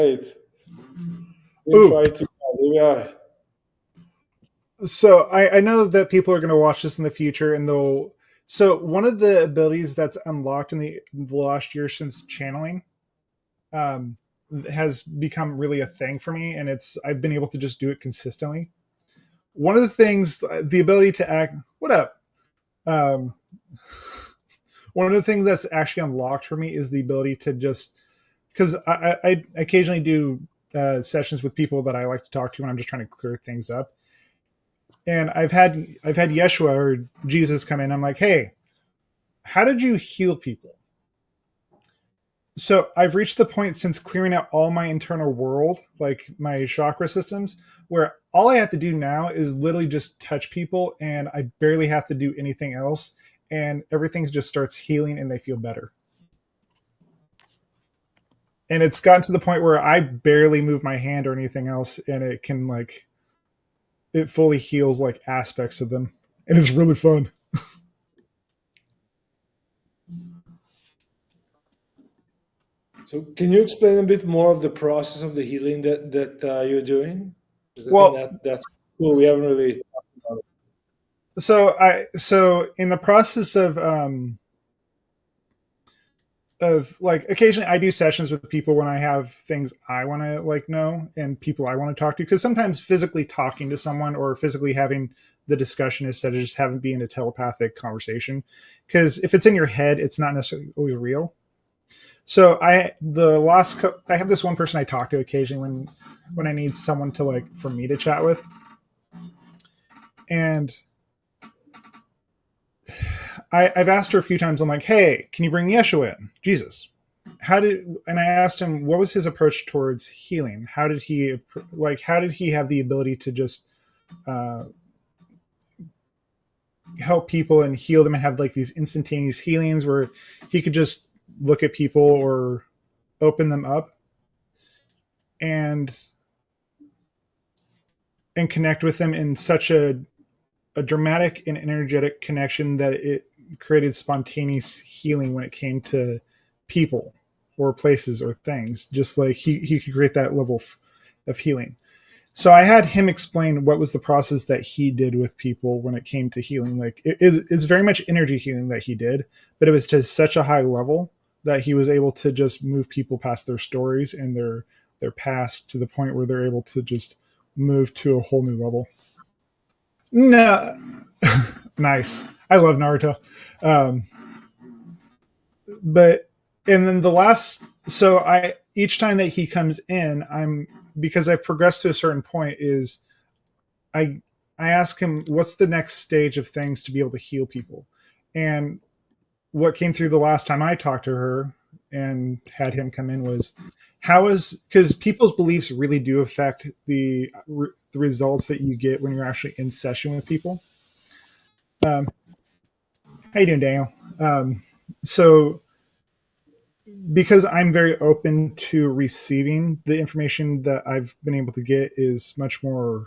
Great. We Ooh, try to. Here we are. so I know that people are going to watch this in the future, and they'll. So one of the abilities that's unlocked in the last year since channeling um, has become really a thing for me, and it's I've been able to just do it consistently. One of the things, the ability to act. What up? Um, One of the things that's actually unlocked for me is the ability to just because I occasionally do sessions with people that I like to talk to when I'm just trying to clear things up. And I've had Yeshua or Jesus come in. I'm like, hey, how did you heal people? So I've reached the point since clearing out all my internal world, like my chakra systems, where all I have to do now is literally just touch people, and I barely have to do anything else, and everything just starts healing, and they feel better. And it's gotten to the point where I barely move my hand or anything else, and it can like it fully heals like aspects of them, and it's really fun. So, can you explain a bit more of the process of the healing that you're doing? Because I think Well, that's cool. We haven't really talked about it. so in the process of like occasionally I do sessions with people when I have things I want to like know and people I want to talk to, because sometimes physically talking to someone or physically having the discussion instead of just having being a telepathic conversation, because if it's in your head it's not necessarily always real. So I have this one person I talk to occasionally when I need someone to like for me to chat with, and I've asked her a few times. I'm like, hey, can you bring Yeshua in? Jesus. And I asked him what was his approach towards healing. How did he have the ability to just uh, help people and heal them and have like these instantaneous healings where he could just look at people or open them up and connect with them in such a dramatic and energetic connection that it created spontaneous healing when it came to people or places or things. Just like he could create that level of healing. So I had him explain what was the process that he did with people when it came to healing. Like it's very much energy healing that he did, but it was to such a high level that he was able to just move people past their stories and their past to the point where they're able to just move to a whole new level. No, nice. I love Naruto. Um, but and then the last, so I each time that he comes in, I'm because I've progressed to a certain point is I I ask him what's the next stage of things to be able to heal people, and what came through the last time I talked to her and had him come in was how is because people's beliefs really do affect the results that you get when you're actually in session with people. Um, how you doing, Daniel? So because I'm very open to receiving the information that I've been able to get is much more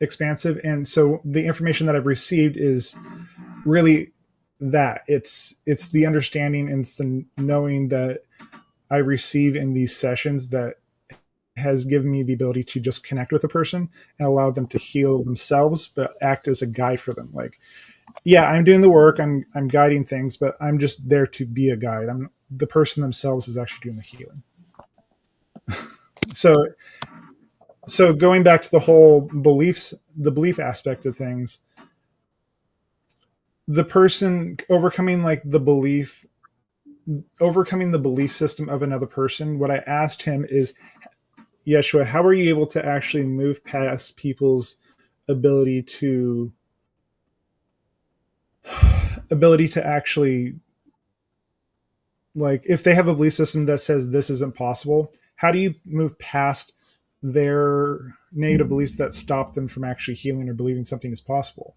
expansive, and so the information that I've received is really that it's the understanding and it's the knowing that I receive in these sessions that has given me the ability to just connect with a person and allow them to heal themselves but act as a guide for them. Like, yeah, I'm doing the work, I'm guiding things, but I'm just there to be a guide. I'm the person themselves is actually doing the healing. So so going back to the whole beliefs, the belief aspect of things, the person overcoming the belief system of another person, what I asked him is, Yeshua, how are you able to actually move past people's ability to actually, like, if they have a belief system that says this isn't possible, how do you move past their negative beliefs that stop them from actually healing or believing something is possible?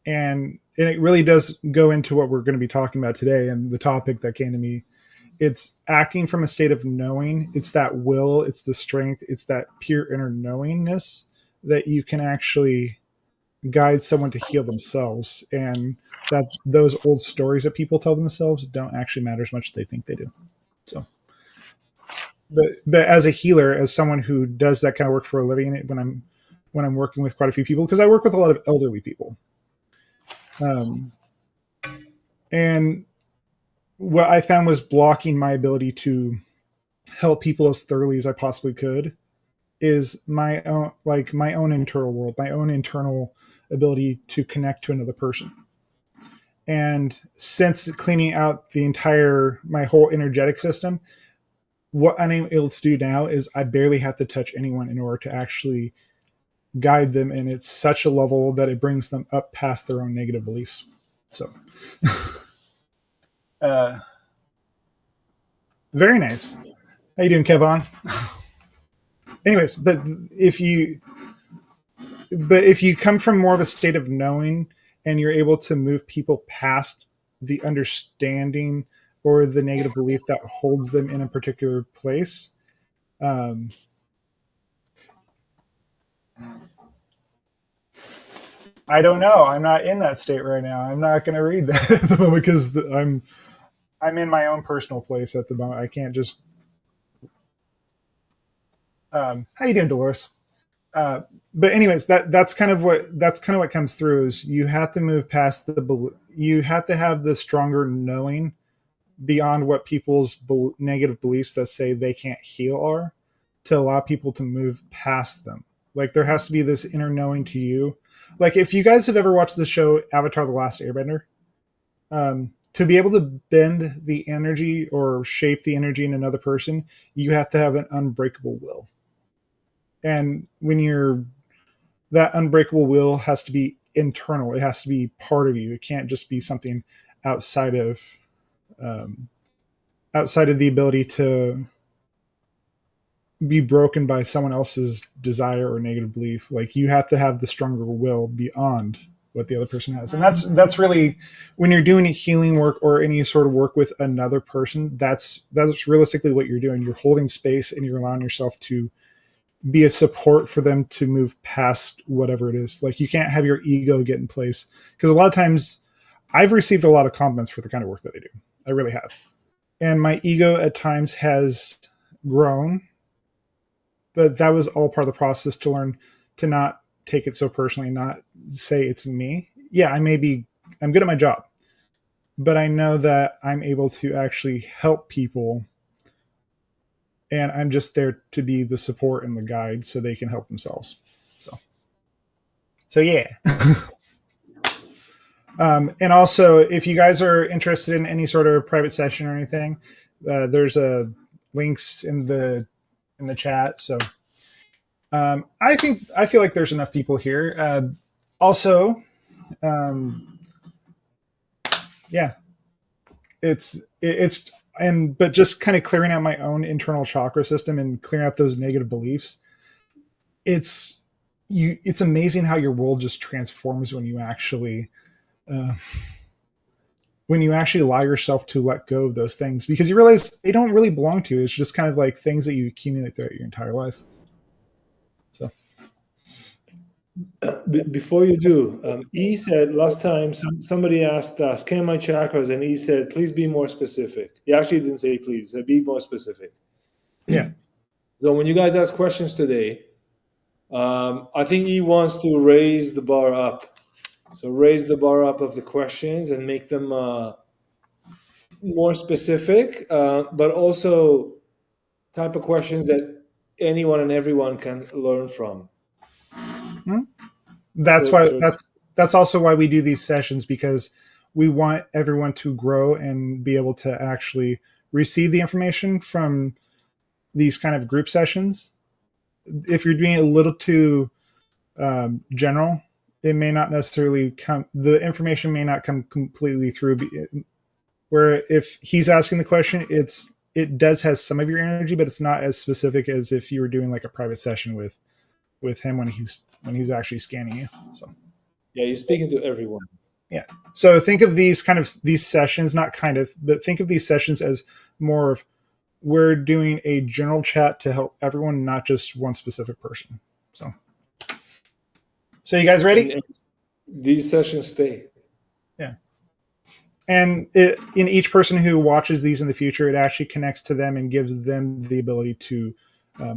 And it really does go into what we're going to be talking about today, and the topic that came to me, it's acting from a state of knowing. It's that will, it's the strength, it's that pure inner knowingness that you can actually guide someone to heal themselves, and that those old stories that people tell themselves don't actually matter as much as they think they do. So but as a healer, as someone who does that kind of work for a living, when I'm working with quite a few people, because I work with a lot of elderly people, and what I found was blocking my ability to help people as thoroughly as I possibly could is my own internal world, my own internal ability to connect to another person. And since cleaning out my whole energetic system, what I'm able to do now is I barely have to touch anyone in order to actually guide them, and it's such a level that it brings them up past their own negative beliefs. So, very nice. How you doing, Kevon? Anyways, if you come from more of a state of knowing and you're able to move people past the understanding or the negative belief that holds them in a particular place, I don't know. I'm not in that state right now. I'm not going to read that at the moment because I'm in my own personal place at the moment. I can't just. How you doing, Dolores? But anyways, that's kind of what comes through is you have to move past you have to have the stronger knowing beyond what people's negative beliefs that say they can't heal are, to allow people to move past them. Like there has to be this inner knowing to you. Like if you guys have ever watched the show Avatar: The Last Airbender, to be able to bend the energy or shape the energy in another person, you have to have an unbreakable will. And that unbreakable will has to be internal. It has to be part of you. It can't just be something outside of um, outside of the ability to be broken by someone else's desire or negative belief. Like you have to have the stronger will beyond what the other person has. And that's really when you're doing a healing work or any sort of work with another person, that's realistically what you're doing. You're holding space and you're allowing yourself to be a support for them to move past whatever it is. Like you can't have your ego get in place, because a lot of times I've received a lot of compliments for the kind of work that I do. I really have. And my ego at times has grown, but that was all part of the process to learn to not take it so personally, not say it's me. Yeah, I'm good at my job, but I know that I'm able to actually help people, and I'm just there to be the support and the guide so they can help themselves. So yeah. And also, if you guys are interested in any sort of private session or anything, there's links in the chat. So I feel like there's enough people here. Also, yeah, but just kind of clearing out my own internal chakra system and clearing out those negative beliefs. It's amazing how your world just transforms when you actually allow yourself to let go of those things, because you realize they don't really belong to you. It's just kind of like things that you accumulate throughout your entire life. So before you do, E said last time somebody asked, scan my chakras, and E said, please be more specific. He actually didn't say please, he said be more specific. Yeah. So when you guys ask questions today, I think E wants to raise the bar up. So raise the bar up of the questions and make them more specific, but also type of questions that anyone and everyone can learn from. That's also why we do these sessions, because we want everyone to grow and be able to actually receive the information from these kind of group sessions. If you're doing it a little too general, it may not necessarily the information may not come completely through. Where if he's asking the question, it does has some of your energy, but it's not as specific as if you were doing like a private session with him when he's actually scanning you. So yeah, he's speaking to everyone. Yeah. So think of these sessions, but think of these sessions as more of, we're doing a general chat to help everyone, not just one specific person. So you guys ready? And these sessions stay. Yeah. And in each person who watches these in the future, it actually connects to them and gives them the ability to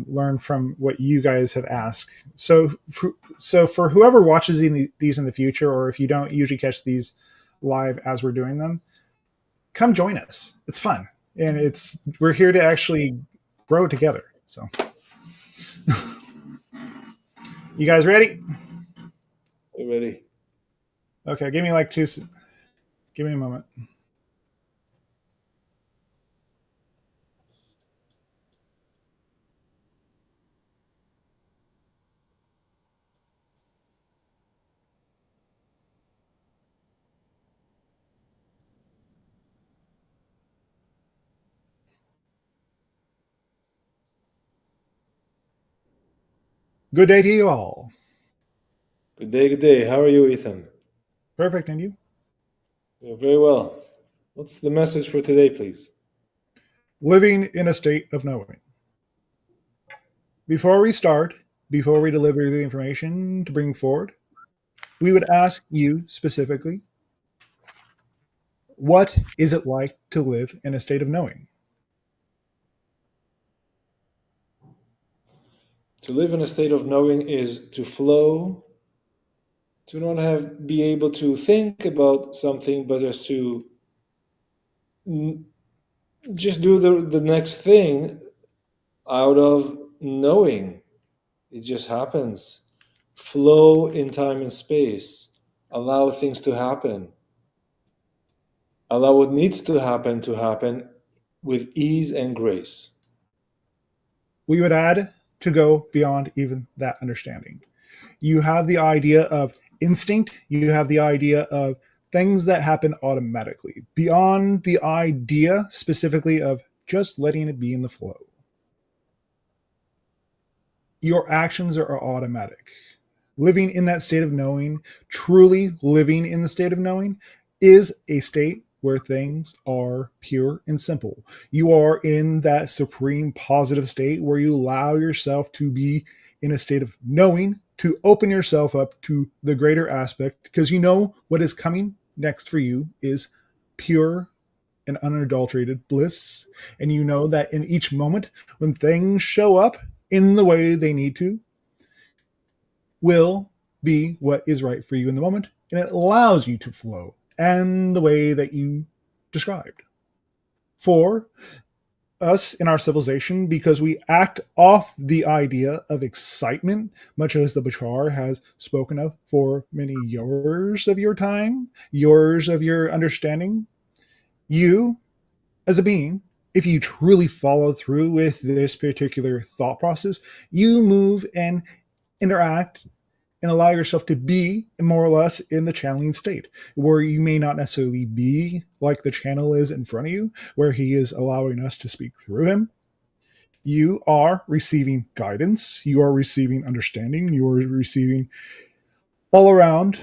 learn from what you guys have asked. So for whoever watches these in the future, or if you don't usually catch these live as we're doing them, come join us. It's fun, and we're here to actually grow together. So, you guys ready? You ready? Okay, give me like two. Give me a moment. Good day to you all. Good day, good day. How are you, Ethan? Perfect, and you? Yeah, very well. What's the message for today, please? Living in a state of knowing. Before we start, before we deliver the information to bring forward, we would ask you specifically, what is it like to live in a state of knowing? To live in a state of knowing is to flow, to not be able to think about something, but just to just do the next thing out of knowing. It just happens. Flow in time and space. Allow things to happen. Allow what needs to happen with ease and grace. We would add to go beyond even that understanding. You have the idea of instinct, you have the idea of things that happen automatically, beyond the idea specifically of just letting it be in the flow. Your actions are automatic. Living in that state of knowing, truly living in the state of knowing, is a state where things are pure and simple. You are in that supreme positive state where you allow yourself to be in a state of knowing, to open yourself up to the greater aspect, because you know what is coming next for you is pure and unadulterated bliss. And you know that in each moment, when things show up in the way they need to, will be what is right for you in the moment, and it allows you to flow and the way that you described. For us in our civilization, because we act off the idea of excitement, much as the Bashar has spoken of for many years of your time, yours of your understanding, you, as a being, if you truly follow through with this particular thought process, you move and interact and allow yourself to be more or less in the channeling state, where you may not necessarily be like the channel is in front of you, where he is allowing us to speak through him. You are receiving guidance, you are receiving understanding, you are receiving all around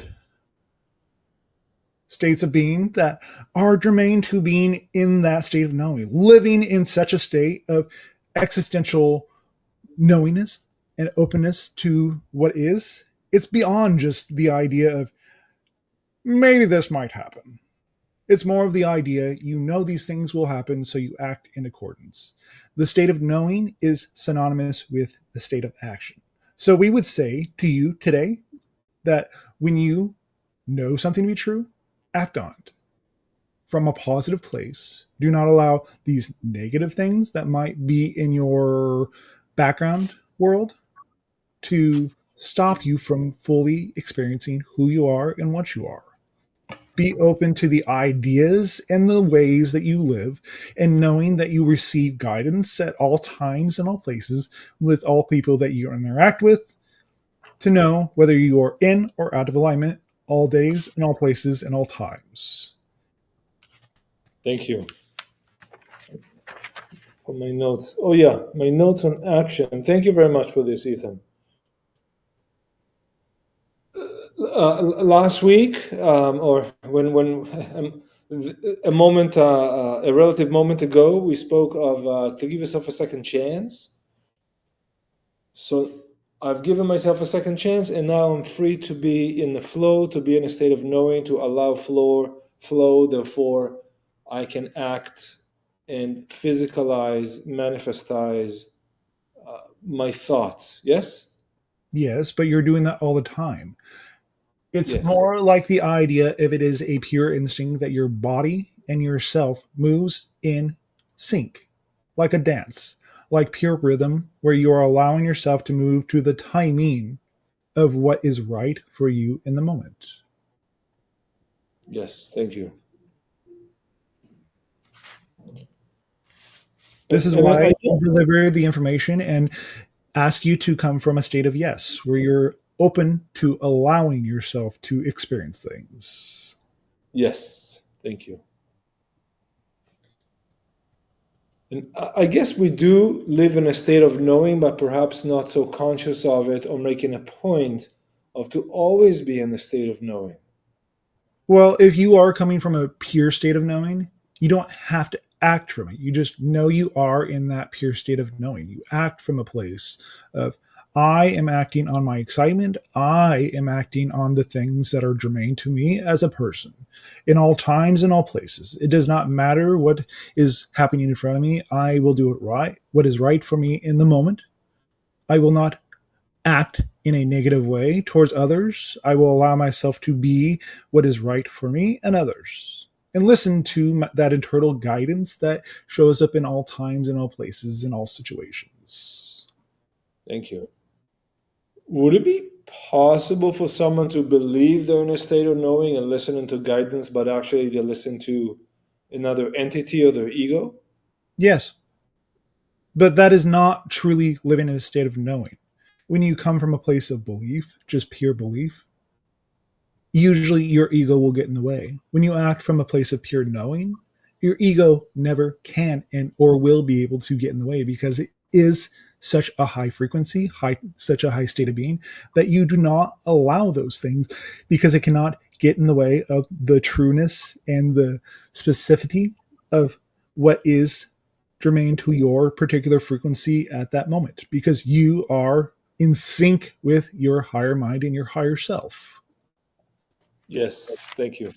states of being that are germane to being in that state of knowing, living in such a state of existential knowingness and openness to what is. It's beyond just the idea of maybe this might happen. It's more of the idea you know these things will happen, so you act in accordance. The state of knowing is synonymous with the state of action. So we would say to you today that when you know something to be true, act on it from a positive place. Do not allow these negative things that might be in your background world to stop you from fully experiencing who you are and what you are. Be open to the ideas and the ways that you live, and knowing that you receive guidance at all times and all places with all people that you interact with, to know whether you are in or out of alignment all days and all places and all times. Thank you. For my notes. Oh yeah, my notes on action. Thank you very much for this, Ethan. Last week, or when a moment, a relative moment ago, we spoke of to give yourself a second chance. So I've given myself a second chance, and now I'm free to be in the flow, to be in a state of knowing, to allow flow, therefore I can act and physicalize, manifestize my thoughts. Yes? Yes, but you're doing that all the time. It's Yes. more like the idea if it is a pure instinct that your body and yourself moves in sync, like a dance, like pure rhythm, where you are allowing yourself to move to the timing of what is right for you in the moment. Yes. Thank you. This is And why I, I deliver the information and ask you to come from a state of yes, where you're open to allowing yourself to experience things. yes. Thank you. And I guess we do live in a state of knowing, but perhaps not so conscious of it or making a point of to always be in the state of knowing. Well, if you are coming from a pure state of knowing, you don't have to act from it. You just know you are in that pure state of knowing. You act from a place of, I am acting on my excitement. I am acting on the things that are germane to me as a person in all times and all places. It does not matter what is happening in front of me. I will do it right, what is right for me in the moment. I will not act in a negative way towards others. I will allow myself to be what is right for me and others. And listen to that internal guidance that shows up in all times, in all places, in all situations. Thank you. Would it be possible for someone to believe they're in a state of knowing and listening to guidance, but actually they listen to another entity or their ego? Yes, but that is not truly living in a state of knowing. When you come from a place of belief, just pure belief, usually your ego will get in the way. When you act from a place of pure knowing, your ego never can and or will be able to get in the way because it is such a high frequency, such a high state of being that you do not allow those things because it cannot get in the way of the trueness and the specificity of what is germane to your particular frequency at that moment because you are in sync with your higher mind and your higher self. Yes, thank you.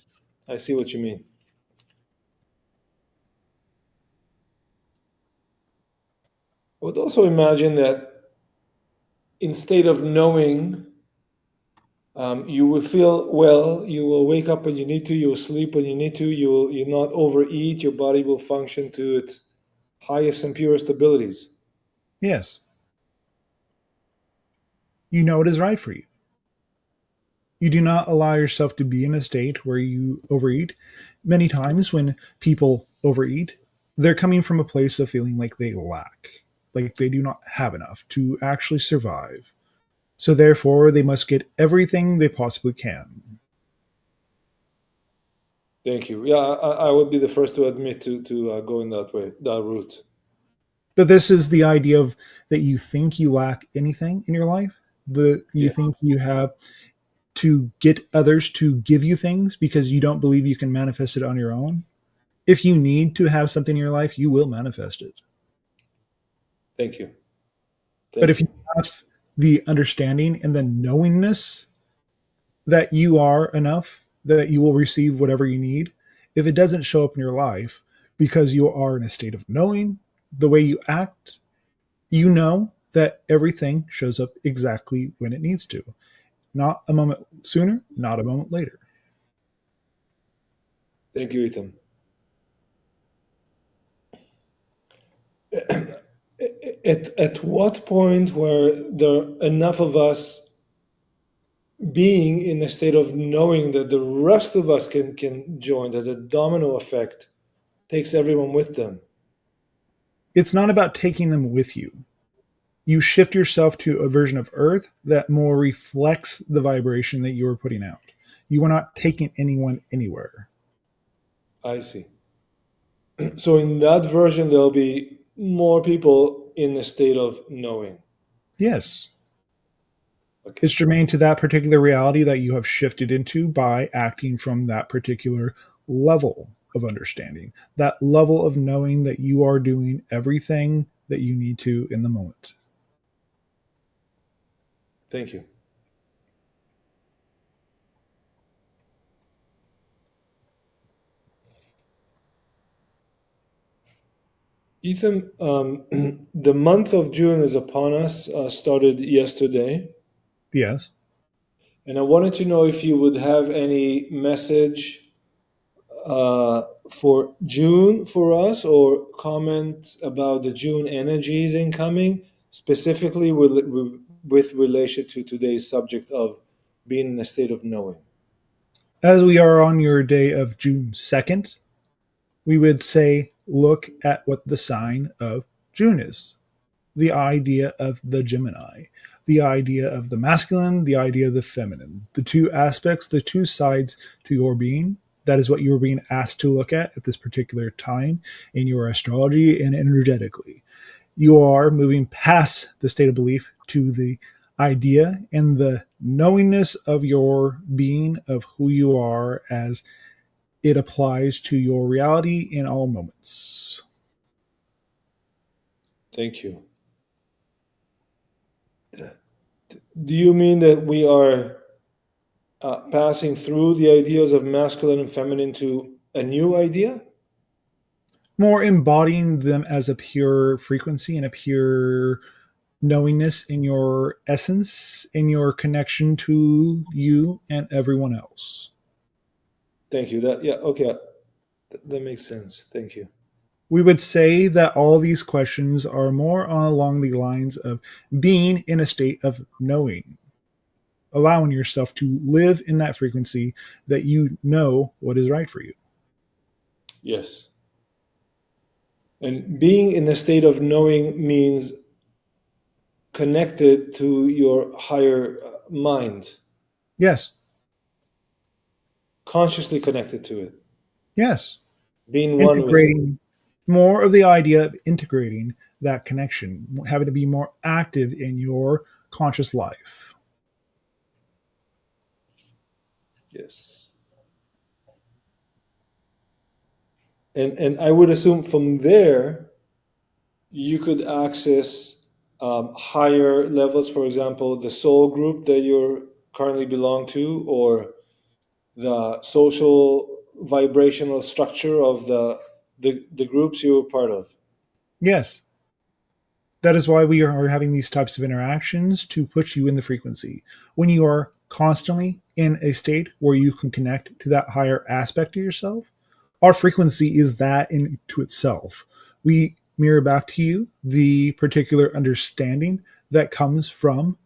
I see what you mean. I would also imagine that in state of knowing, you will feel well. You will wake up when you need to. You will sleep when you need to. You'll not overeat. Your body will function to its highest and purest abilities. Yes, you know what is right for you. You do not allow yourself to be in a state where you overeat. Many times when people overeat, they're coming from a place of feeling like they lack, like they do not have enough to actually survive. So therefore, they must get everything they possibly can. Thank you. Yeah, I would be the first to admit to going that way, that route. But this is the idea of that you think you lack anything in your life. You Yeah. think you have to get others to give you things because you don't believe you can manifest it on your own. If you need to have something in your life, you will manifest it. Thank you. But Thank if you you. have the understanding and the knowingness that you are enough, that you will receive whatever you need, if it doesn't show up in your life because you are in a state of knowing the way you act, you know that everything shows up exactly when it needs to. Not a moment sooner, not a moment later. Thank you, Ethan. At what point were there enough of us being in a state of knowing that the rest of us can join, that the domino effect takes everyone with them? It's not about taking them with you. You shift yourself to a version of Earth that more reflects the vibration that you are putting out. You are not taking anyone anywhere. I see. So in that version, there'll be more people in a state of knowing. Yes, Okay. it's germane to that particular reality that you have shifted into by acting from that particular level of understanding, that level of knowing that you are doing everything that you need to in the moment. Thank you. Ethan, the month of June is upon us, started yesterday. Yes. And I wanted to know if you would have any message for June for us, or comment about the June energies incoming, specifically with relation to today's subject of being in a state of knowing. As we are on your day of June 2nd, we would say look at what the sign of June is. The idea of the Gemini, the idea of the masculine, the idea of the feminine, the two aspects, the two sides to your being. That is what you are being asked to look at this particular time in your astrology and energetically. You are moving past the state of belief to the idea and the knowingness of your being, of who you are as it applies to your reality in all moments. Thank you. Do you mean that we are passing through the ideas of masculine and feminine to a new idea? More embodying them as a pure frequency and a pure knowingness in your essence, in your connection to you and everyone else. Thank you. That, yeah, okay, that makes sense. Thank you. We would say that all these questions are more along the lines of being in a state of knowing, allowing yourself to live in that frequency that you know what is right for you. Yes. And being in a state of knowing means connected to your higher mind, Yes, consciously connected to it, yes. being one with it. Integrating more of the idea of integrating that connection, having to be more active in your conscious life. Yes. And I would assume from there you could access higher levels, for example, the soul group that you currently belong to, or the social vibrational structure of the groups you're part of. Yes, that is why we are having these types of interactions to put you in the frequency. When you are constantly in a state where you can connect to that higher aspect of yourself, our frequency is that into itself. We mirror back to you the particular understanding that comes from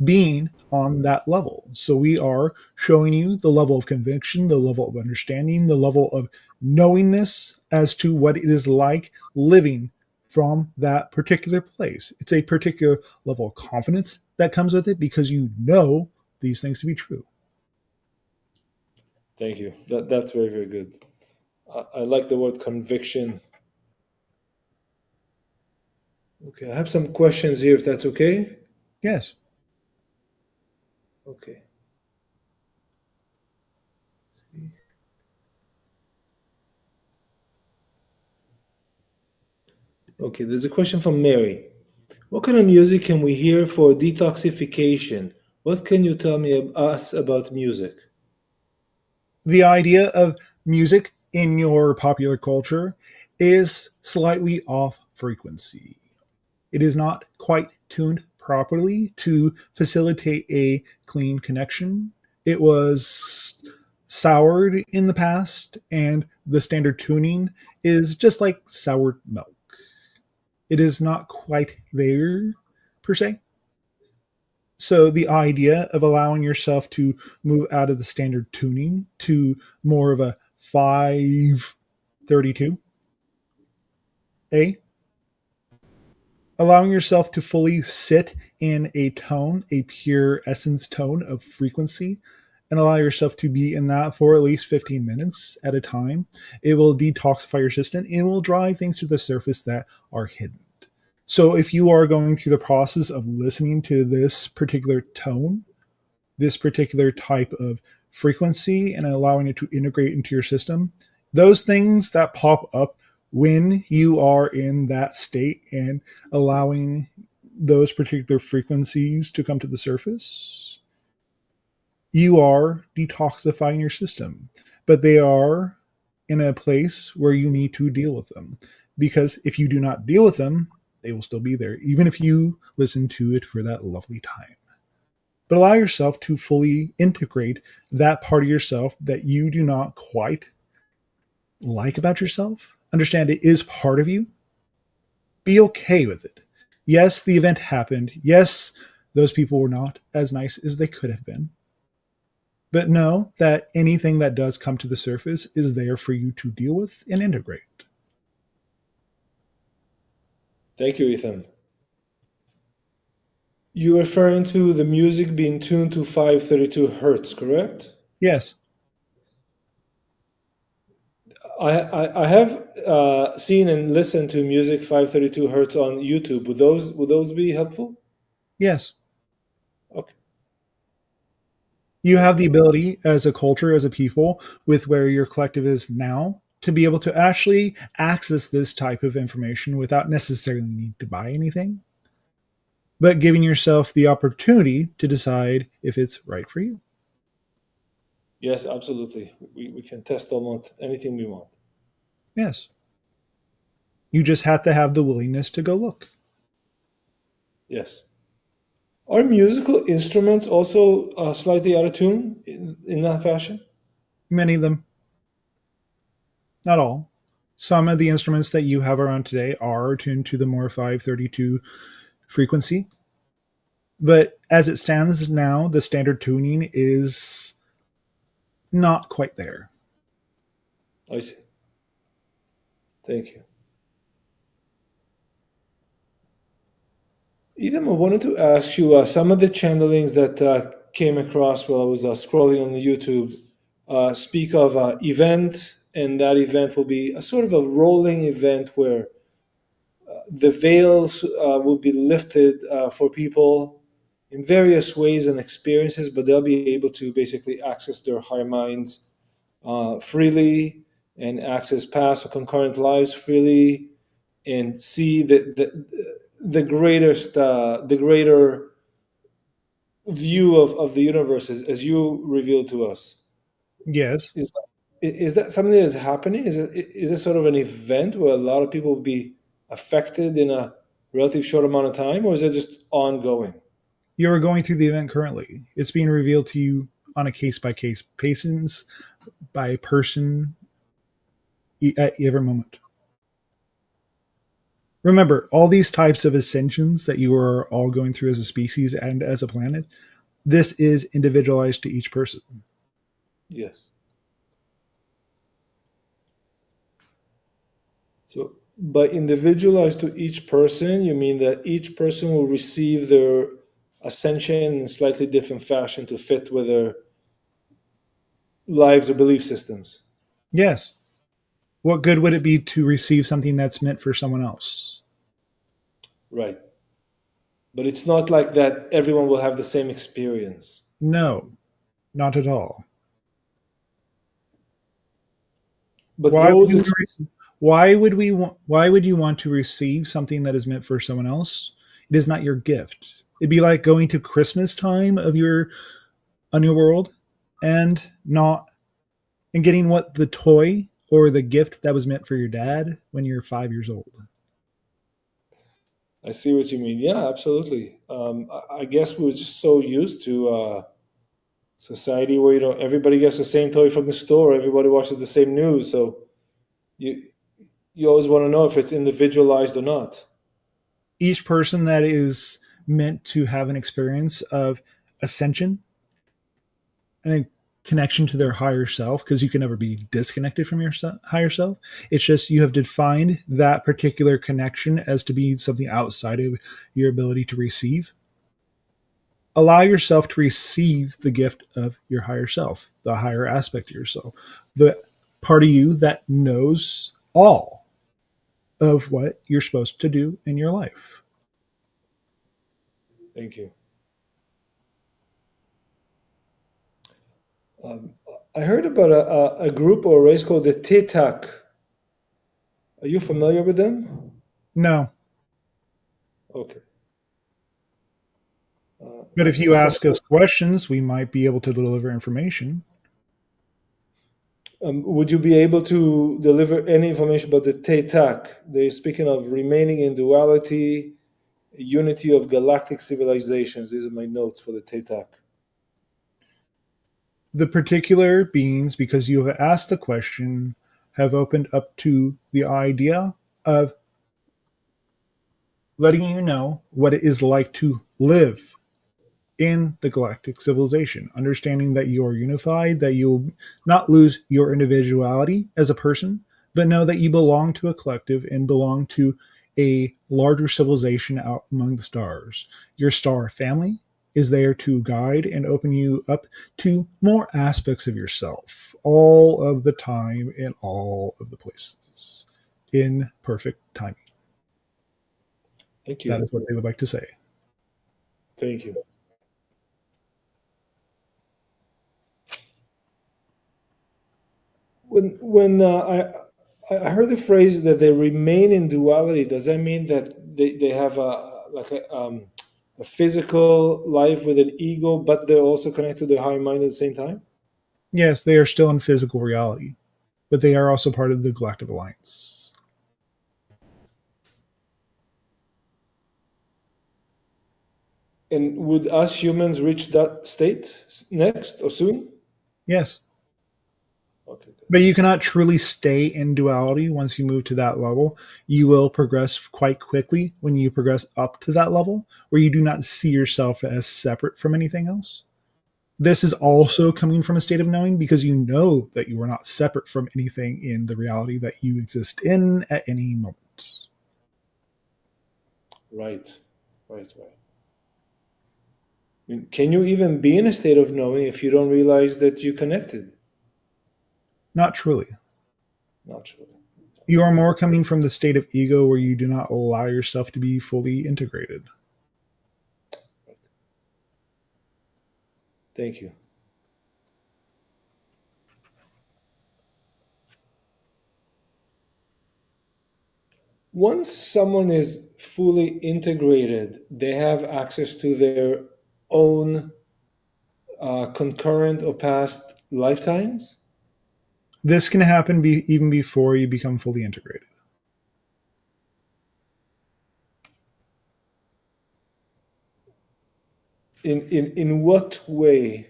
being on that level. So we are showing you the level of conviction, the level of understanding, the level of knowingness as to what it is like living from that particular place. It's a particular level of confidence that comes with it because you know these things to be true. Thank you. That's very, very good. I like the word conviction. Okay, I have some questions here, if that's okay. Yes. Okay. Okay, there's a question from Mary. What kind of music can we hear for detoxification? What can you tell us about music? The idea of music in your popular culture is slightly off frequency. It is not quite tuned properly to facilitate a clean connection. It was soured in the past, and the standard tuning is just like soured milk. It is not quite there, per se. So the idea of allowing yourself to move out of the standard tuning to more of a 532 A, allowing yourself to fully sit in a tone, a pure essence tone of frequency, and allow yourself to be in that for at least 15 minutes at a time. It will detoxify your system and it will drive things to the surface that are hidden. So if you are going through the process of listening to this particular tone, this particular type of frequency, and allowing it to integrate into your system, those things that pop up when you are in that state and allowing those particular frequencies to come to the surface, you are detoxifying your system. But they are in a place where you need to deal with them. because if you do not deal with them, they will still be there, even if you listen to it for that lovely time. But allow yourself to fully integrate that part of yourself that you do not quite like about yourself. Understand it is part of you. Be okay with it. Yes, the event happened. Yes, those people were not as nice as they could have been. But know that anything that does come to the surface is there for you to deal with and integrate. Thank you, Ethan. You're referring to the music being tuned to 532 hertz, correct? Yes, I have seen and listened to music 532 hertz on YouTube. Would those be helpful? yes. Okay. You have the ability as a culture, as a people, with where your collective is now, to be able to actually access this type of information without necessarily need to buy anything, but giving yourself the opportunity to decide if it's right for you. Yes, absolutely. We can test almost anything we want. Yes. You just have to have the willingness to go look. Yes. Are musical instruments also slightly out of tune in that fashion? Many of them, not all. Some of the instruments that you have around today are tuned to the more 532 frequency, but as it stands now, the standard tuning is not quite there. I see. Thank you. Edom, I wanted to ask you some of the channelings that came across while I was scrolling on the YouTube speak of event, and that event will be a sort of a rolling event where the veils will be lifted for people in various ways and experiences, but they'll be able to basically access their higher minds freely and access past or concurrent lives freely and see the greater view of the universe as you revealed to us. Yes. Is is that something that is happening? Is it sort of an event where a lot of people will be affected in a relative short amount of time, or is it just ongoing? You are going through the event currently. It's being revealed to you on a case by case basis by person at every moment. Remember, all these types of ascensions that you are all going through as a species and as a planet, this is individualized to each person. Yes. So by individualized to each person, you mean that each person will receive their ascension in slightly different fashion to fit with their lives or belief systems. Yes. What good would it be to receive something that's meant for someone else? Right. But it's not like that everyone will have the same experience. No, not at all. But Why would those you why would you want to receive something that is meant for someone else? It is not your gift. It'd be like going to Christmas time of your on your world and not and getting what the toy or the gift that was meant for your dad when you're 5 years old. I see what you mean. Yeah, absolutely. I guess we were just so used to society where everybody gets the same toy from the store, everybody watches the same news, so you you always want to know if it's individualized or not. Each person that is meant to have an experience of ascension and a connection to their higher self, because you can never be disconnected from your higher self. It's just you have defined that particular connection as to be something outside of your ability to receive. Allow yourself to receive the gift of your higher self, the higher aspect of yourself, the part of you that knows all of what you're supposed to do in your life. Thank you. Um, I heard about a group or a race called the TTAC. Are you familiar with them? No, Okay. but if you ask us questions, we might be able to deliver information. Would you be able to deliver any information about the Tetak? They're speaking of remaining in duality, unity of galactic civilizations. These are my notes for the Tetak. The particular beings, because you have asked the question, have opened up to the idea of letting you know what it is like to live in the galactic civilization, understanding that you are unified, that you'll not lose your individuality as a person, but know that you belong to a collective and belong to a larger civilization out among the stars. Your star family is there to guide and open you up to more aspects of yourself all of the time in all of the places in perfect timing. Thank That you. is what they would like to say. Thank you. When I heard the phrase that they remain in duality, does that mean that they have a physical life with an ego, but they're also connected to the higher mind at the same time? Yes, they are still in physical reality, but they are also part of the Galactic Alliance. And would us humans reach that state next or soon? Yes, Okay, good. but you cannot truly stay in duality once you move to that level. You will progress quite quickly when you progress up to that level, where you do not see yourself as separate from anything else. This is also coming from a state of knowing because you know that you are not separate from anything in the reality that you exist in at any moment. Right, right, right. I mean, can you even be in a state of knowing if you don't realize that you connected? Not truly. Not really. You are more coming from the state of ego where you do not allow yourself to be fully integrated. Right. Thank you. Once someone is fully integrated, they have access to their own concurrent or past lifetimes. This can happen even before you become fully integrated. In what way?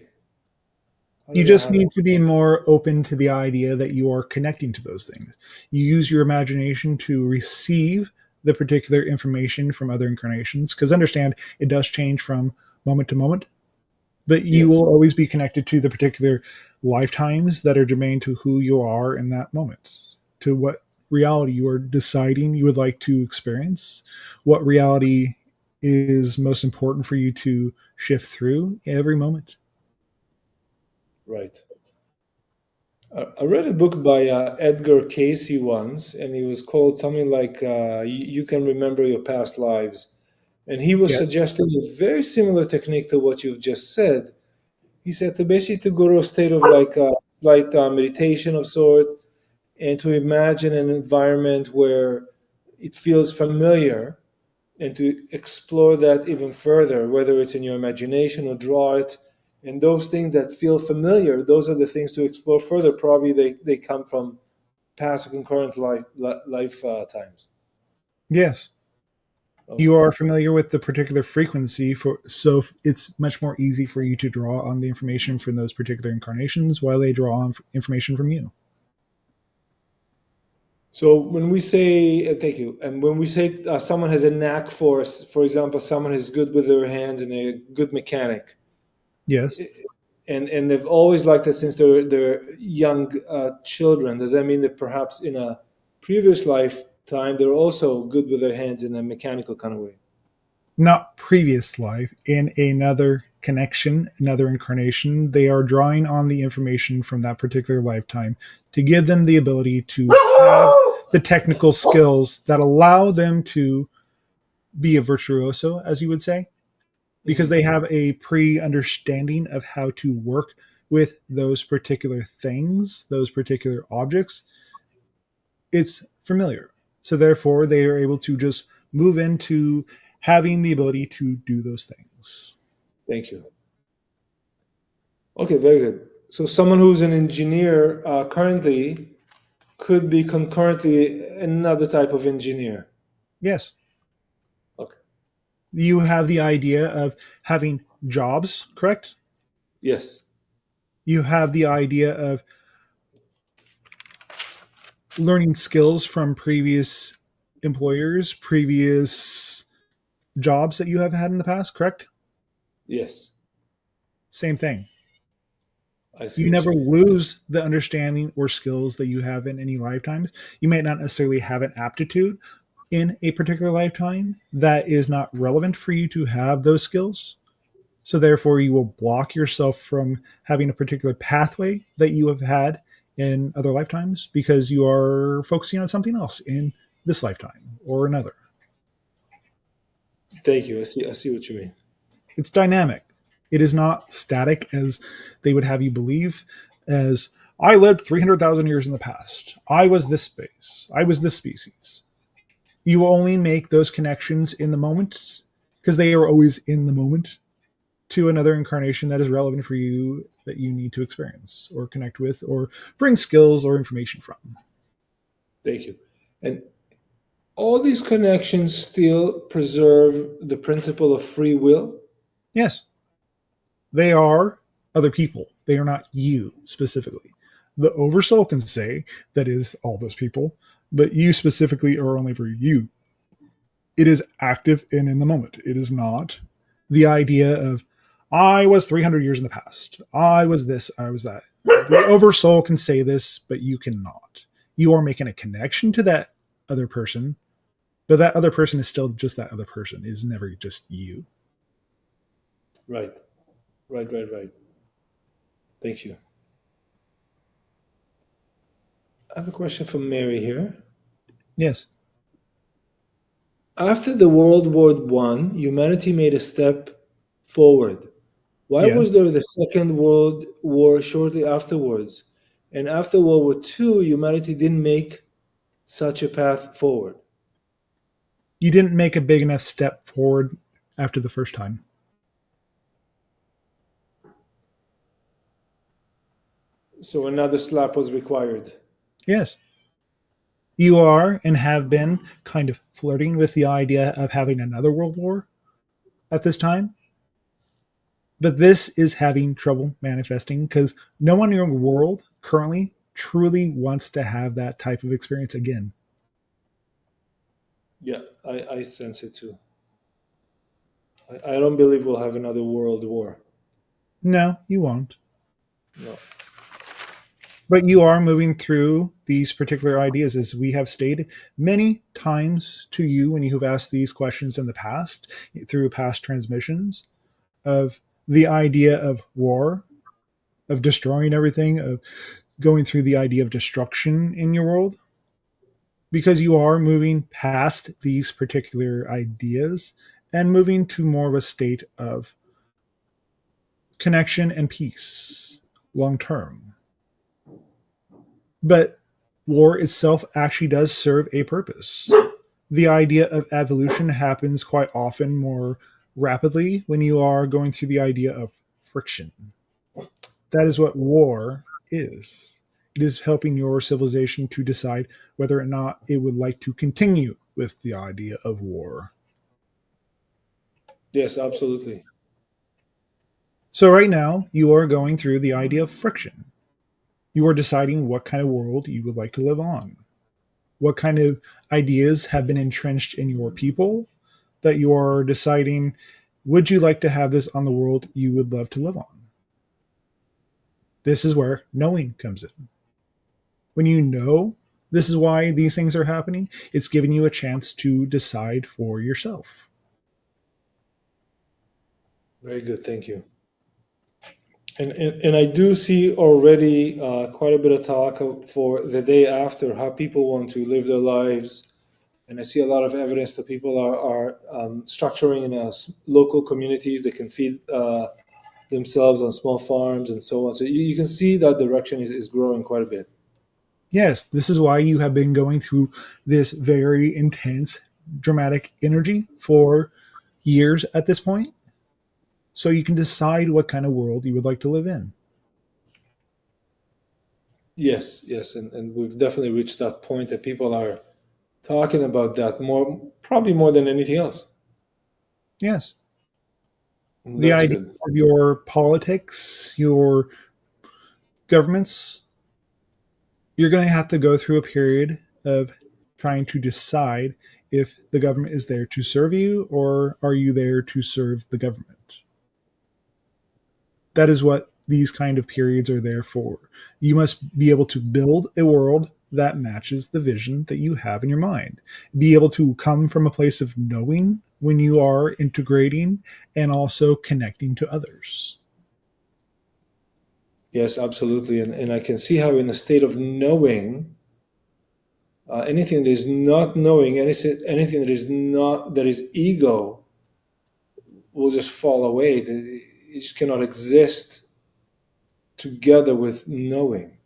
How You does that just happen? need to be more open to the idea that you are connecting to those things. You use your imagination to receive the particular information from other incarnations, because understand it does change from moment to moment, but you Yes. will always be connected to the particular lifetimes that are germane to who you are in that moment, to what reality you are deciding you would like to experience, what reality is most important for you to shift through every moment. Right. I read a book by Edgar Casey once, and it was called something like "You Can Remember Your Past Lives," and he was Yes. suggesting a very similar technique to what you've just said. He said to basically to go to a state of like a slight meditation of sort, and to imagine an environment where it feels familiar, and to explore that even further, whether it's in your imagination or draw it. And those things that feel familiar, those are the things to explore further. Probably they come from past or concurrent life times. Yes. You Okay. are familiar with the particular frequency for so it's much more easy for you to draw on the information from those particular incarnations while they draw on information from you. So when we say, thank you, and when we say someone has a knack for example, someone is good with their hands and a good mechanic, Yes. and they've always liked it since they're young children. Does that mean that perhaps in a previous lifetime they're also good with their hands in a mechanical kind of way? Not previous life, in another connection, another incarnation, they are drawing on the information from that particular lifetime to give them the ability to have the technical skills that allow them to be a virtuoso, as you would say, because Hmm. they have a pre-understanding of how to work with those particular things, those particular objects. It's familiar. So therefore they are able to just move into having the ability to do those things. Thank you. Okay, very good. So someone who's an engineer currently could be concurrently another type of engineer. Yes. Okay. You have the idea of having jobs, correct? Yes. You have the idea of learning skills from previous employers, previous jobs that you have had in the past, correct? Yes. Same thing. I see You what never you mean. lose the understanding or skills that you have in any lifetimes. You may not necessarily have an aptitude in a particular lifetime that is not relevant for you to have those skills. So therefore, you will block yourself from having a particular pathway that you have had in other lifetimes because you are focusing on something else in this lifetime or another. Thank you. I see what you mean. It's dynamic. It is not static as they would have you believe, as I lived 300,000 years in the past. I was this space. I was this species. You will only make those connections in the moment because they are always in the moment to another incarnation that is relevant for you that you need to experience or connect with or bring skills or information from. Thank you. And all these connections still preserve the principle of free will. Yes, they are other people. They are not you specifically. The oversoul can say that is all those people, but you specifically are only for you. It is active and in the moment. It is not the idea of I was 300 years in the past. I was this, I was that. The oversoul can say this, but you cannot. You are making a connection to that other person, but that other person is still just that other person. It is never just you. Right. Right. Right. Right. Thank you. I have a question from Mary here. Yes. After the World War One, humanity made a step forward. Why Yeah. was there the Second World War shortly afterwards? And after World War Two, humanity didn't make such a path forward. You didn't make a big enough step forward after the first time. So another slap was required. Yes. You are and have been kind of flirting with the idea of having another world war at this time. But this is having trouble manifesting because no one in your world currently truly wants to have that type of experience again. Yeah, I sense it too. I don't believe we'll have another world war. No, you won't. No. But you are moving through these particular ideas, as we have stated many times to you when you have asked these questions in the past through past transmissions of the idea of war, of destroying everything, of going through the idea of destruction in your world, because you are moving past these particular ideas and moving to more of a state of connection and peace long term. But war itself actually does serve a purpose. The idea of evolution happens quite often more rapidly when you are going through the idea of friction. That is what war is. It is helping your civilization to decide whether or not it would like to continue with the idea of war. Yes, absolutely. So, right now, you are going through the idea of friction. You are deciding what kind of world you would like to live on. What kind of ideas have been entrenched in your people that you are deciding, would you like to have this on the world you would love to live on? This is where knowing comes in. When you know this is why these things are happening, it's giving you a chance to decide for yourself. Very good. Thank you. And I do see already quite a bit of talk for the day after how people want to live their lives. And I see a lot of evidence that people are structuring in local communities that can feed themselves on small farms and so on. So you can see that direction is growing quite a bit. Yes, this is why you have been going through this very intense, dramatic energy for years at this point. So you can decide what kind of world you would like to live in. Yes, yes, and we've definitely reached that point that people are talking about that more, probably more than anything else. Yes. The That's idea good. of your politics, your governments, you're going to have to go through a period of trying to decide if the government is there to serve you or are you there to serve the government. That is what these kind of periods are there for. You must be able to build a world that matches the vision that you have in your mind. Be able to come from a place of knowing when you are integrating and also connecting to others. Yes, absolutely, and I can see how in the state of knowing, anything that is not knowing, anything that is ego, will just fall away. It just cannot exist together with knowing.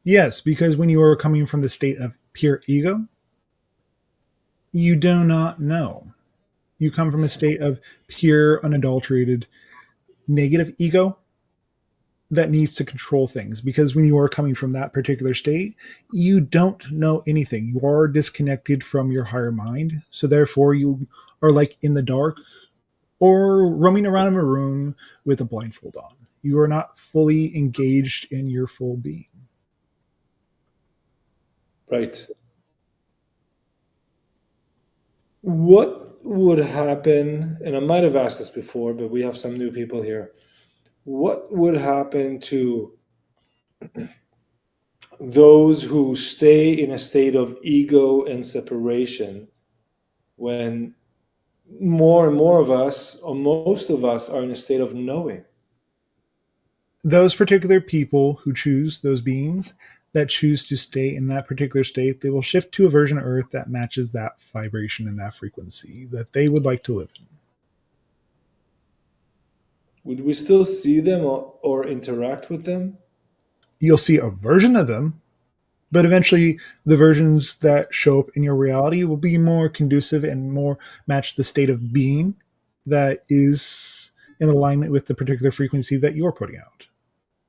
Yes, because when you are coming from the state of pure ego, you do not know. You come from a state of pure, unadulterated, negative ego that needs to control things. Because when you are coming from that particular state, you don't know anything. You are disconnected from your higher mind. So therefore, you are like in the dark or roaming around in a room with a blindfold on. You are not fully engaged in your full being. Right. What would happen, and I might have asked this before, but we have some new people here. What would happen to those who stay in a state of ego and separation when more and more of us, or most of us, are in a state of knowing? Those particular people who choose those beings that choose to stay in that particular state, they will shift to a version of Earth that matches that vibration and that frequency that they would like to live in. Would we still see them or interact with them? You'll see a version of them, but eventually the versions that show up in your reality will be more conducive and more match the state of being that is in alignment with the particular frequency that you're putting out.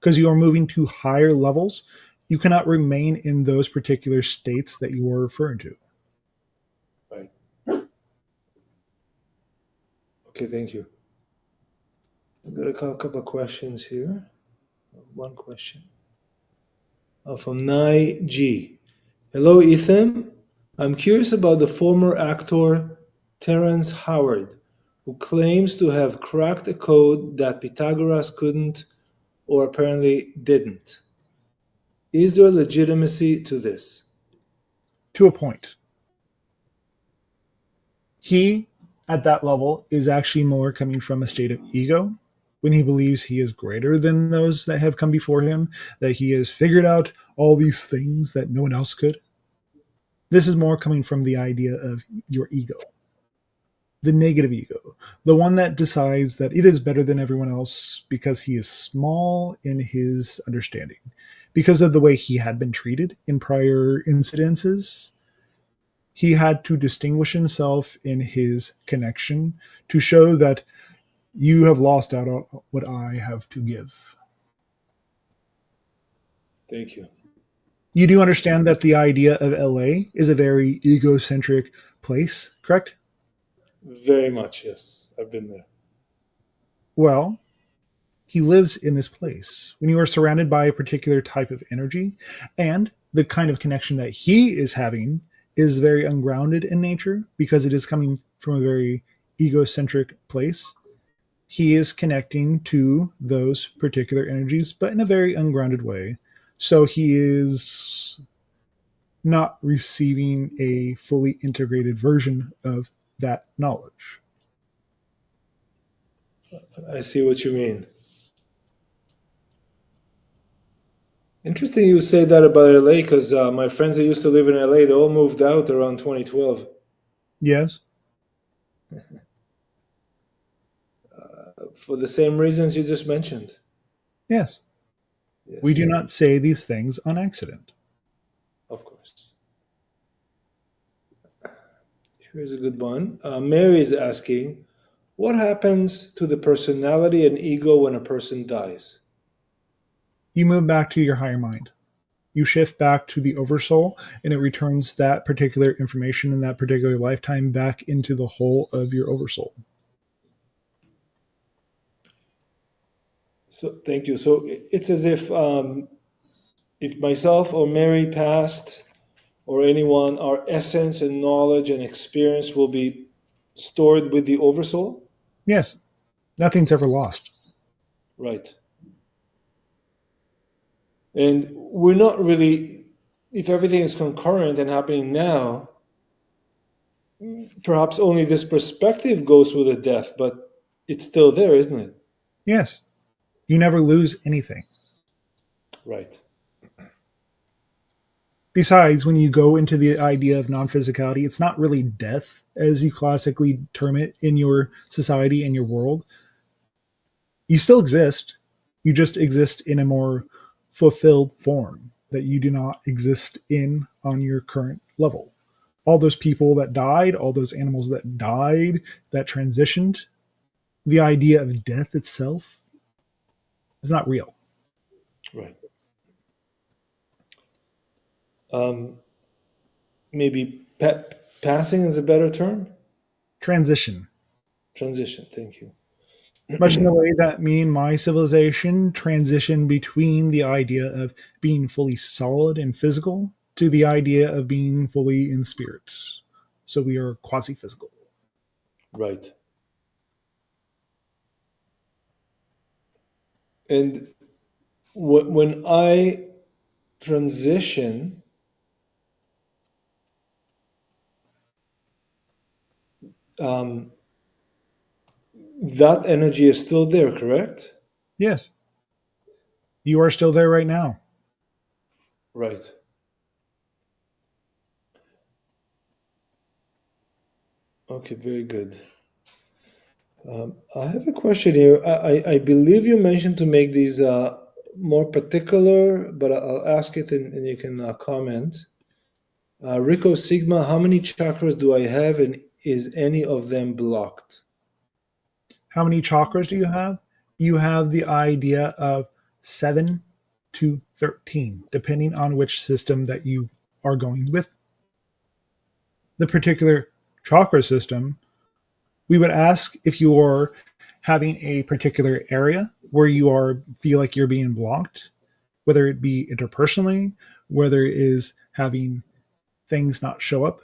Because you are moving to higher levels, you cannot remain in those particular states that you are referring to. Right. Okay, thank you. I've got a couple of questions here. One question. From Nai G. Hello, Ethan. I'm curious about the former actor Terrence Howard, who claims to have cracked a code that Pythagoras couldn't or apparently didn't. Is there legitimacy to this? To a point. He, at that level, is actually more coming from a state of ego when he believes he is greater than those that have come before him, that he has figured out all these things that no one else could. This is more coming from the idea of your ego, the negative ego, the one that decides that it is better than everyone else because he is small in his understanding, because of the way he had been treated in prior incidences. He had to distinguish himself in his connection to show that you have lost out on what I have to give. Thank you. You do understand that the idea of LA is a very egocentric place, correct? Very much, yes. I've been there. Well, he lives in this place. When you are surrounded by a particular type of energy and the kind of connection that he is having is very ungrounded in nature because it is coming from a very egocentric place, he is connecting to those particular energies, but in a very ungrounded way. So he is not receiving a fully integrated version of that knowledge. I see what you mean. Interesting you say that about LA because my friends that used to live in LA, they all moved out around 2012 Yes, for the same reasons you just mentioned. yes. We do Yes, not say these things on accident. of course. Here's a good one. Mary is asking, what happens to the personality and ego when a person dies? You move back to your higher mind. you shift back to the oversoul, and it returns that particular information in that particular lifetime back into the whole of your oversoul. So thank you. So it's as if myself or Mary passed, or anyone, our essence and knowledge and experience will be stored with the oversoul. Yes, nothing's ever lost. Right. And we're not really, if everything is concurrent and happening now, perhaps only this perspective goes with the death, but it's still there, isn't it? Yes, you never lose anything. Right. Besides, when you go into the idea of non physicality, it's not really death, as you classically term it in your society and your world. You still exist, you just exist in a more fulfilled form that you do not exist in on your current level. All those people that died, all those animals that died, that transitioned, the idea of death itself is not real. Right. Um, maybe passing is a better term. Transition. Transition. Thank you. Much in the way that me and my civilization transition between the idea of being fully solid and physical to the idea of being fully in spirit. So we are quasi physical. Right. And when I transition, um, that energy is still there, correct? Yes, you are still there right now. Right. Okay, very good. I have a question here. I believe you mentioned to make these more particular, but I'll ask it and you can comment. Rico Sigma, how many chakras do I have, and is any of them blocked? How many chakras do you have? You have the idea of 7 to 13, depending on which system that you are going with. The particular chakra system, we would ask if you're having a particular area where you are feel like you're being blocked, whether it be interpersonally, whether it is having things not show up,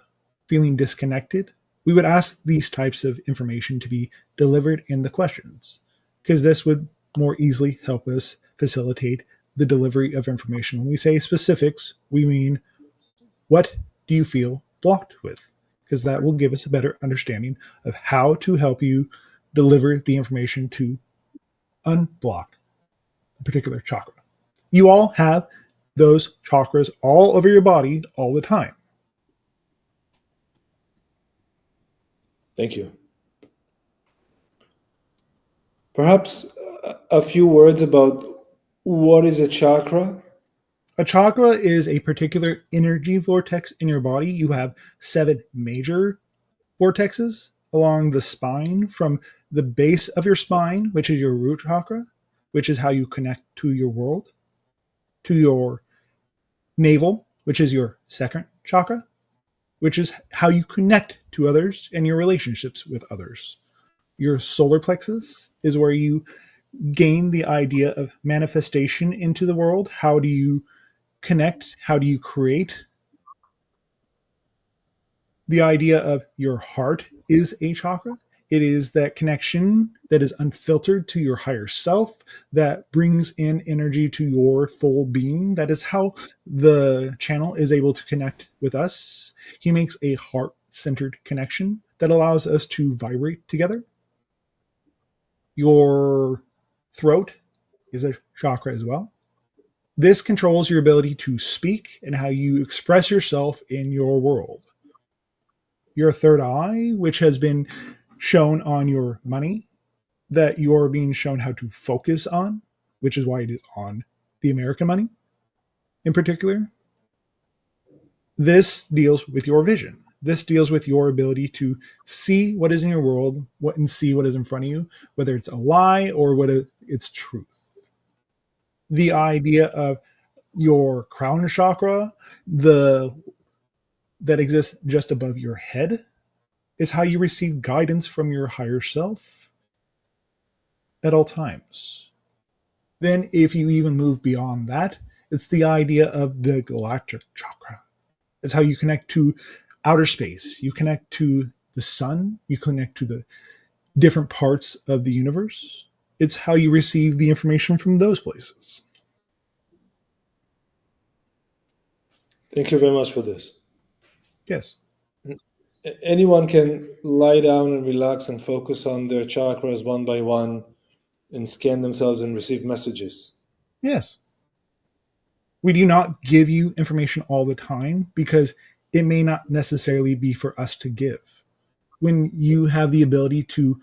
feeling disconnected. We would ask these types of information to be delivered in the questions, because this would more easily help us facilitate the delivery of information. When we say specifics, we mean what do you feel blocked with? Because that will give us a better understanding of how to help you deliver the information to unblock a particular chakra. You all have those chakras all over your body all the time. Thank you. Perhaps a few words about what is a chakra? A chakra is a particular energy vortex in your body. You have 7 major vortexes along the spine, from the base of your spine, which is your root chakra, which is how you connect to your world, to your navel, which is your second chakra, which is how you connect to others and your relationships with others. Your solar plexus is where you gain the idea of manifestation into the world. How do you connect? How do you create? The idea of your heart is a chakra. It is that connection that is unfiltered to your higher self, that brings in energy to your full being. That is how the channel is able to connect with us. He makes a heart centered connection that allows us to vibrate together. Your throat is a chakra as well. This controls your ability to speak and how you express yourself in your world. Your third eye, which has been shown on your money, that you're being shown how to focus on, which is why it is on the American money in particular. This deals with your vision. This deals with your ability to see what is in your world, and see what is in front of you, whether it's a lie or whether it's truth. The idea of Your crown chakra, the that exists just above your head, is how you receive guidance from your higher self at all times. Then, if you even move beyond that, it's the idea of the galactic chakra. It's how you connect to outer space. You connect to the sun. You connect to the different parts of the universe. It's how you receive the information from those places. Thank you very much for this. Yes. Anyone can lie down and relax and focus on their chakras one by one and scan themselves and receive messages. Yes. We do not give you information all the time because it may not necessarily be for us to give. When you have the ability to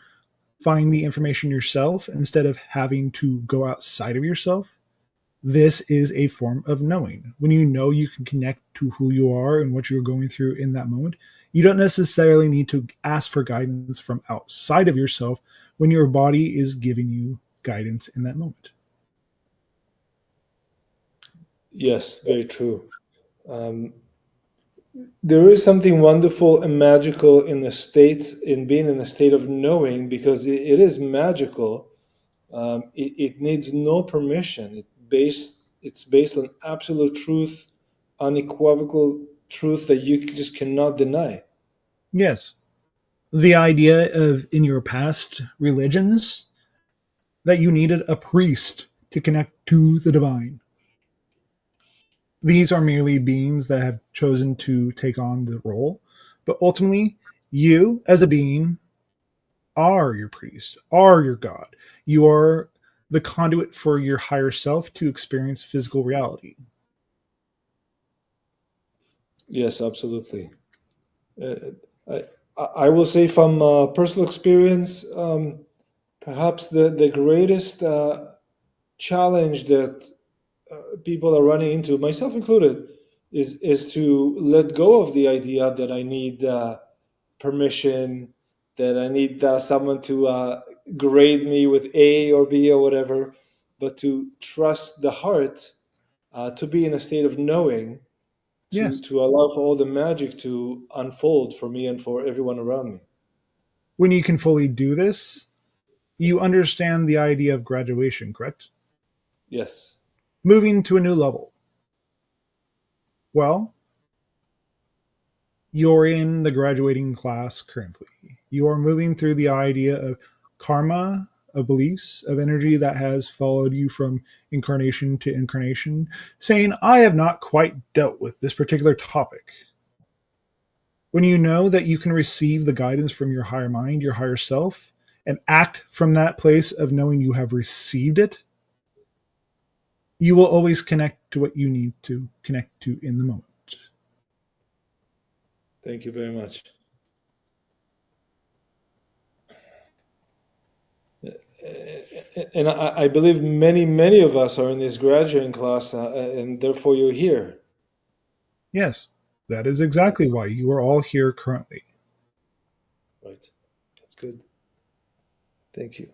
find the information yourself instead of having to go outside of yourself, this is a form of knowing. When you know you can connect to who you are and what you're going through in that moment, you don't necessarily need to ask for guidance from outside of yourself when your body is giving you guidance in that moment. Yes, very true. Um, there is something wonderful and magical in the state, in being in the state of knowing, because it is magical. It needs no permission. It's based on absolute truth, unequivocal truth that you just cannot deny. Yes. The idea of in your past religions that you needed a priest to connect to the divine. These are merely beings that have chosen to take on the role, but ultimately, you as a being are your priest, are your God. You are the conduit for your higher self to experience physical reality. Yes, absolutely. Uh, I, I will say from personal experience, perhaps the greatest challenge that people are running into, myself included, is to let go of the idea that I need permission, that I need someone to grade me with A or B or whatever, but to trust the heart, to be in a state of knowing, Yes. to allow for all the magic to unfold for me and for everyone around me. When you can fully do this, you understand the idea of graduation, correct? Yes. Moving to a new level. Well, you're in the graduating class currently. You are moving through the idea of karma, of beliefs, of energy that has followed you from incarnation to incarnation, saying, I have not quite dealt with this particular topic. When you know that you can receive the guidance from your higher mind, your higher self, and act from that place of knowing you have received it, you will always connect to what you need to connect to in the moment. Thank you very much. And I believe many of us are in this graduating class, and therefore you're here. Yes, that is exactly why you are all here currently. Right. That's good. Thank you.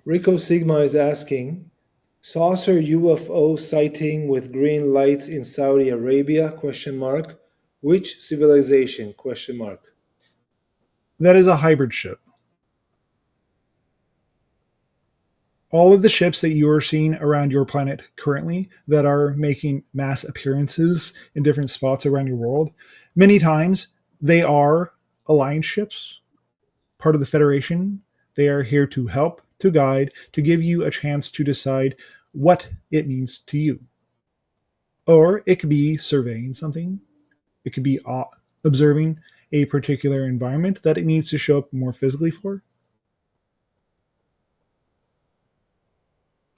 Rico Sigma is asking, saucer UFO sighting with green lights in Saudi Arabia? Question mark. Which civilization? Question mark. That is a hybrid ship. All of the ships that you are seeing around your planet currently that are making mass appearances in different spots around your world, many times they are alliance ships, part of the Federation. They are here to help, to guide, to give you a chance to decide what it means to you. Or it could be surveying something, it could be observing a particular environment that it needs to show up more physically for.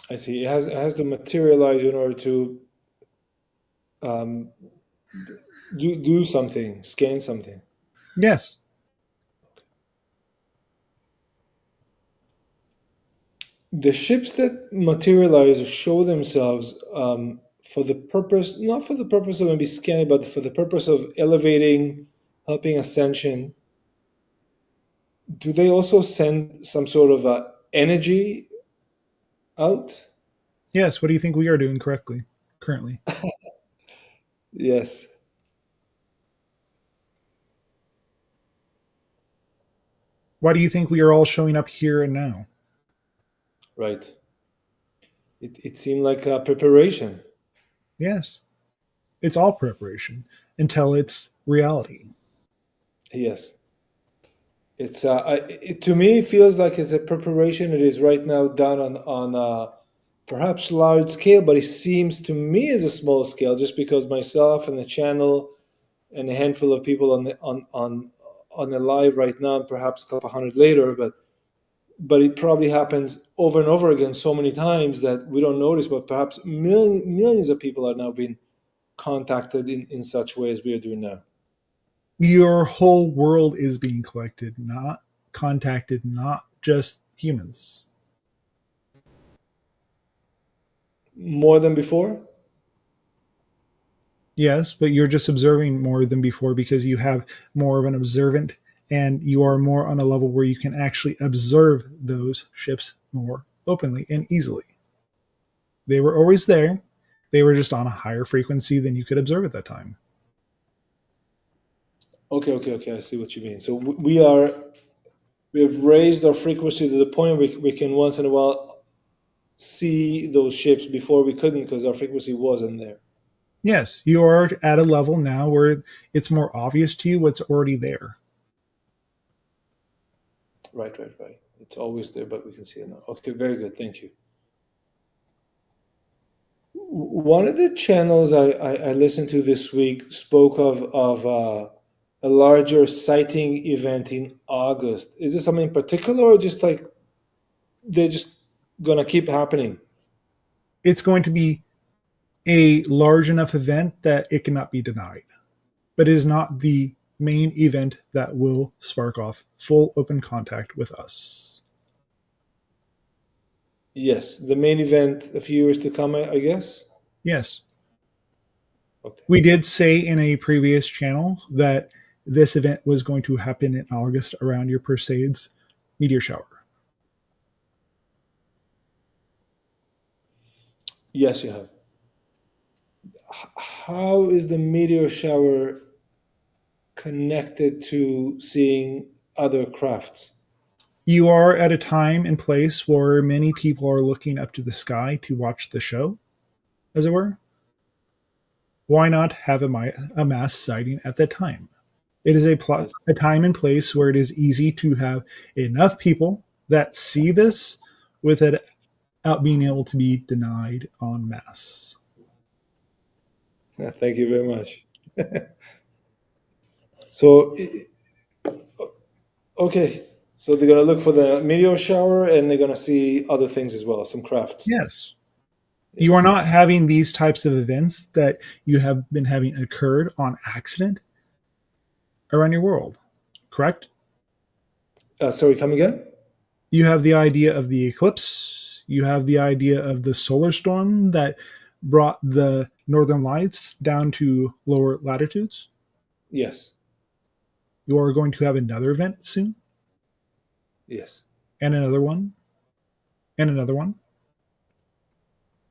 I see. It has to materialize in order to um, do something, scan something. Yes. The ships that materialize or show themselves for the purpose, not for the purpose of maybe scanning, but for the purpose of elevating, helping ascension, do they also send some sort of energy out? Yes. What do you think we are doing correctly currently? Yes, Why do you think we are all showing up here and now? right. It seemed like a preparation. Yes. It's all preparation until it's reality. Yes. To me, it feels like it's a preparation. It is right now done on perhaps large scale, but it seems to me as a small scale, just because myself and the channel and a handful of people on the live right now, and perhaps a couple hundred later, but it probably happens over and over again so many times that we don't notice. But perhaps millions of people are now being contacted in such way as we are doing now. Your whole world is being collected, not contacted, not just humans. More than before. Yes, but you're just observing more than before because you have more of an observant and you are more on a level where you can actually observe those ships more openly and easily. They were always there. They were just on a higher frequency than you could observe at that time. Okay. I see what you mean. So we have raised our frequency to the point we can once in a while see those ships before we couldn't because our frequency wasn't there. Yes, you are at a level now where it's more obvious to you what's already there. Right. It's always there, but we can see it now. Okay, very good. Thank you. One of the channels I listened to this week spoke of a larger sighting event in August. Is this something in particular, or just like they're just gonna keep happening? It's going to be a large enough event that it cannot be denied, but it is not the main event that will spark off full open contact with us. Yes, the main event a few years to come, I guess. Yes, Okay. we did say in a previous channel that this event was going to happen in August around your Perseids meteor shower. Yes, you have. How is the meteor shower connected to seeing other crafts? You are at a time and place where many people are looking up to the sky to watch the show, as it were. Why not have a mass sighting at that time? It is Yes. a time and place where it is easy to have enough people that see this without being able to be denied en masse. Thank you very much. So, okay. So they're gonna look for the meteor shower, and they're gonna see other things as well, some crafts. Yes. You are Yes. not having these types of events that you have been having occurred on accident around your world, correct? Sorry, come again? You have the idea of the eclipse. You have the idea of the solar storm that brought the northern lights down to lower latitudes. Yes. You are going to have another event soon, Yes. and another one, and another one.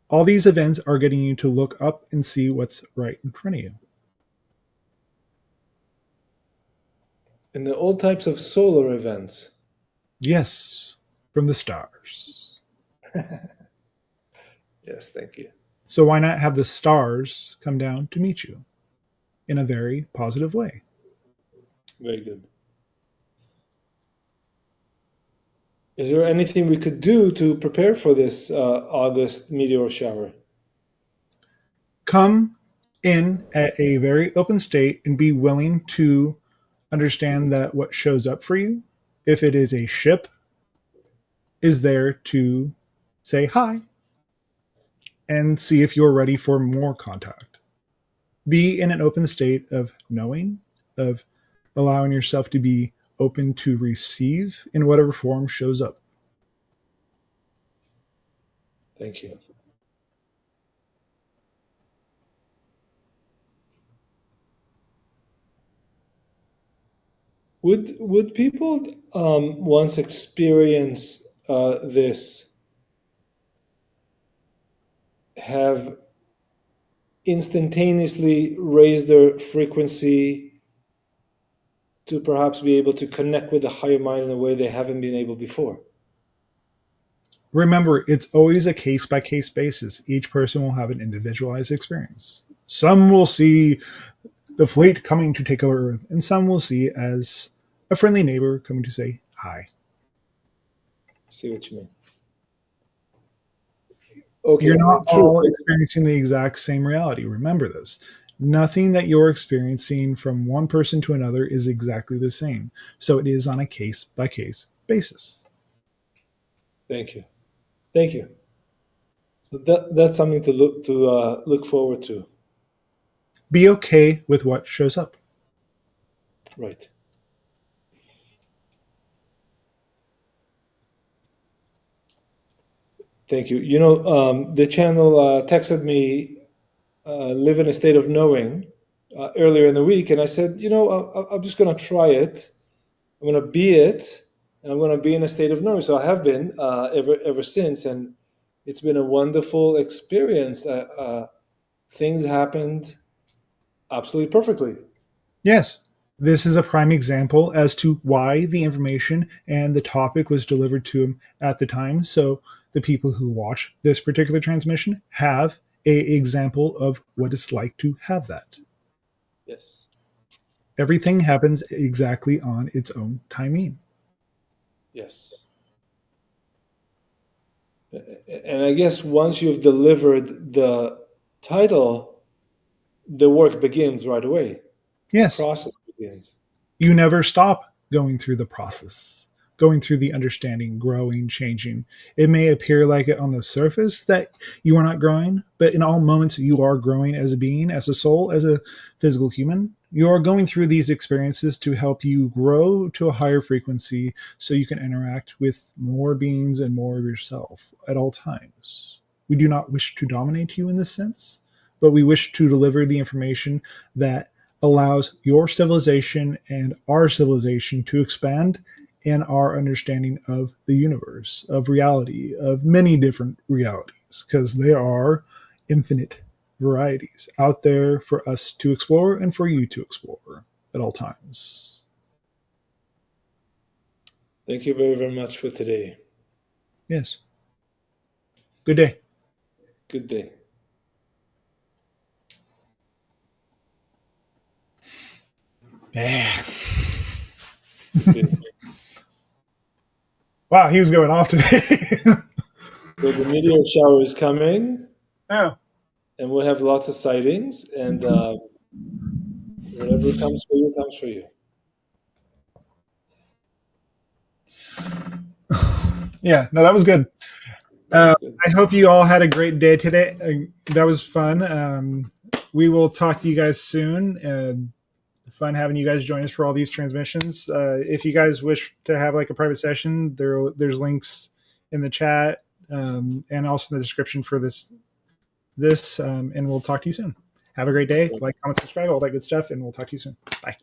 All these events are getting you to look up and see what's right in front of you. And the all types of solar events. Yes, from the stars. Yes, thank you. So why not have the stars come down to meet you in a very positive way? Very good. Is there anything we could do to prepare for this August meteor shower? Come in at a very open state and be willing to understand that what shows up for you, if it is a ship, is there to say hi and see if you're ready for more contact. Be in an open state of knowing, of allowing yourself to be open to receive in whatever form shows up. Thank you. Would people once experience this have instantaneously raised their frequency to perhaps be able to connect with the higher mind in a way they haven't been able before. Remember, it's always a case by case basis. Each person will have an individualized experience. Some will see the fleet coming to take over Earth, and some will see it as a friendly neighbor coming to say hi. I see what you mean. Okay, You're not true. all experiencing the exact same reality. Remember this. Nothing that you're experiencing from one person to another is exactly the same. So it is on a case by case basis. Thank you. Thank you. So that's something to look forward to. Be okay with what shows up. Right. Thank you. You know, the channel texted me, live in a state of knowing, earlier in the week, and I said, you know, I'm just going to try it. I'm going to be it, and I'm going to be in a state of knowing. So I have been ever since, and it's been a wonderful experience. Things happened absolutely perfectly. Yes. This is a prime example as to why the information and the topic was delivered to him at the time. So the people who watch this particular transmission have a example of what it's like to have that. Yes. Everything happens exactly on its own timing. Yes. And I guess once you've delivered the title, the work begins right away. The Yes. process begins. You never stop going through the process, going through the understanding, growing, changing. It may appear like it on the surface that you are not growing, but in all moments you are growing as a being, as a soul, as a physical human. You are going through these experiences to help you grow to a higher frequency so you can interact with more beings and more of yourself at all times. We do not wish to dominate you in this sense, but we wish to deliver the information that allows your civilization and our civilization to expand in our understanding of the universe, of reality, of many different realities, because there are infinite varieties out there for us to explore and for you to explore at all times. Thank you very, very much for today. Yes. Good day. Good day. Yeah. Okay. Wow, he was going off today. So the meteor shower is coming, Oh. and we'll have lots of sightings, and whatever comes for you, comes for you. Yeah, no, that was good. That's good. I hope you all had a great day today. That was fun. We will talk to you guys soon. Fun having you guys join us for all these transmissions. If you guys wish to have like a private session, there's links in the chat and also in the description for this. And we'll talk to you soon. Have a great day. Like, comment, subscribe, all that good stuff, and we'll talk to you soon. Bye.